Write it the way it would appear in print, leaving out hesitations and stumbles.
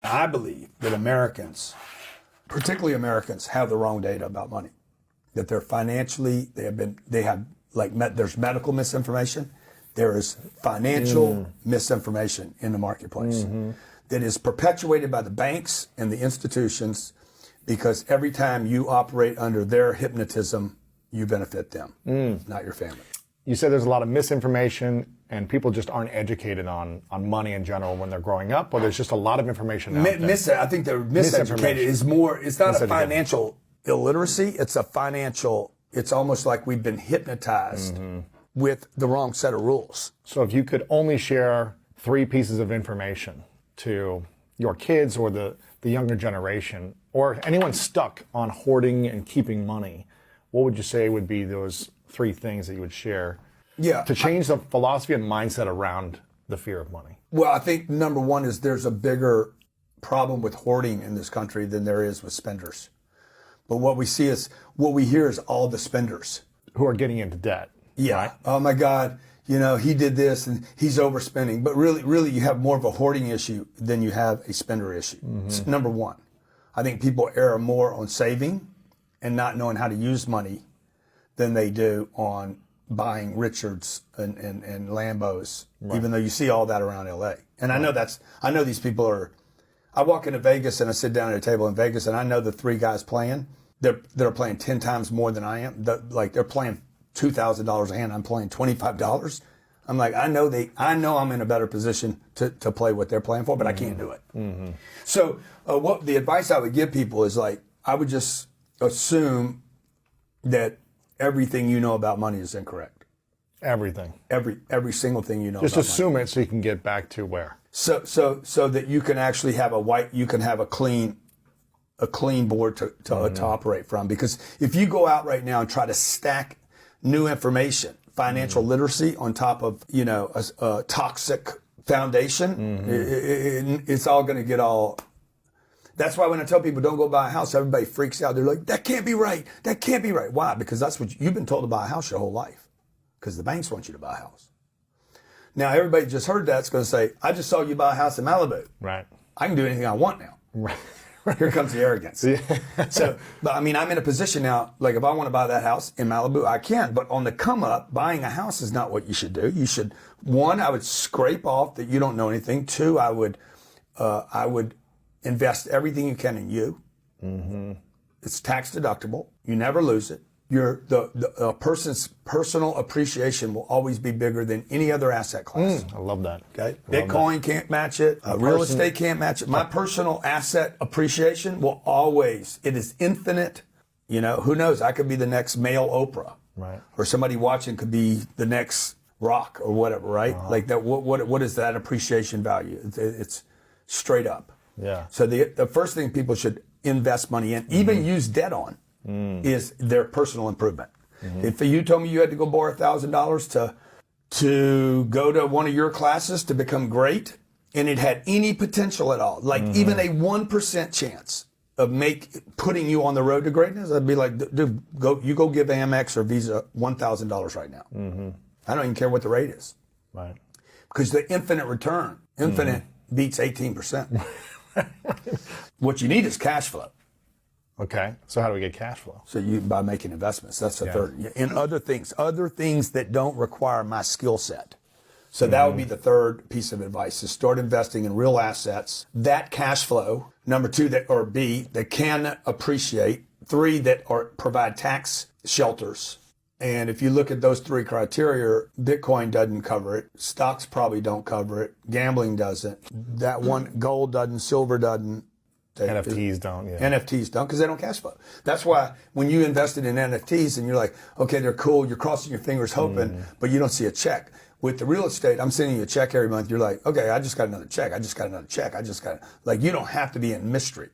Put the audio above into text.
I believe that Americans, particularly Americans, have the wrong data about money. That they're financially, there's medical misinformation. There is financial misinformation in the marketplace that is perpetuated by the banks and the institutions, because every time you operate under their hypnotism, you benefit them, not your family. You said there's a lot of misinformation and people just aren't educated on money in general when they're growing up, or there's just a lot of information out there. I think they're miseducated. It's not a financial illiteracy. It's almost like we've been hypnotized with the wrong set of rules. So if you could only share 3 pieces of information to your kids or the younger generation, or anyone stuck on hoarding and keeping money, what would you say would be those 3 things that you would share to change the philosophy and mindset around the fear of money? Well, I think number one is there's a bigger problem with hoarding in this country than there is with spenders. But what we hear is all the spenders who are getting into debt. Yeah. Right? Oh my God, he did this and he's overspending. But really you have more of a hoarding issue than you have a spender issue. It's number one. I think people err more on saving and not knowing how to use money than they do on buying Richards and Lambos, even though you see all that around LA. And I know these people are, I walk into Vegas and I sit down at a table in Vegas and I know the 3 guys playing, they're playing 10 times more than I am. They're playing $2,000 a hand. I'm playing $25. I'm like, I know I'm in a better position to play what they're playing for, but I can't do it. So what the advice I would give people is I would just assume that everything you know about money is incorrect. Everything. Every single thing you know. Just about assume money. it so you can get back to where. So that you can actually have a clean board to operate from. Because if you go out right now and try to stack new information, financial literacy on top of a toxic foundation, it's all going to get all. That's why when I tell people don't go buy a house, everybody freaks out. They're like, that can't be right. That can't be right. Why? Because that's what you've been told to buy a house your whole life. Because the banks want you to buy a house. Now, everybody just heard that's going to say, I just saw you buy a house in Malibu. Right. I can do anything I want now. Right. Here comes the arrogance. But I'm in a position now, if I want to buy that house in Malibu, I can. But on the come up, buying a house is not what you should do. You should, 1, I would scrape off that you don't know anything. 2, I would invest everything you can in you. It's tax deductible. You never lose it. The person's personal appreciation will always be bigger than any other asset class. I love that. Okay, Bitcoin can't match it. Real estate can't match it. My personal asset appreciation will always. It is infinite. Who knows? I could be the next male Oprah, right? Or somebody watching could be the next Rock or whatever, right? Like that. What is that appreciation value? It's straight up. Yeah. So the first thing people should invest money in, even use debt on, is their personal improvement. If you told me you had to go borrow $1,000 to go to one of your classes to become great, and it had any potential at all, even a 1% chance of putting you on the road to greatness, I'd be like, dude, go give Amex or Visa $1,000 right now. I don't even care what the rate is. Right. Because the infinite return, beats 18%. What you need is cash flow. Okay. So how do we get cash flow? So by making investments. That's the third. And other things that don't require my skill set. So that would be the third piece of advice, is start investing in real assets. That cash flow, number 2, that can appreciate. 3, that provide tax shelters. And if you look at those 3 criteria, Bitcoin doesn't cover it. Stocks probably don't cover it. Gambling doesn't. That one, gold doesn't, silver doesn't. NFTs don't. Yeah. NFTs don't, because they don't cash flow. That's why when you invested in NFTs and you're like, okay, they're cool, you're crossing your fingers hoping, but you don't see a check. With the real estate, I'm sending you a check every month. You're like, okay, I just got another check. I just got another check. You don't have to be in mystery.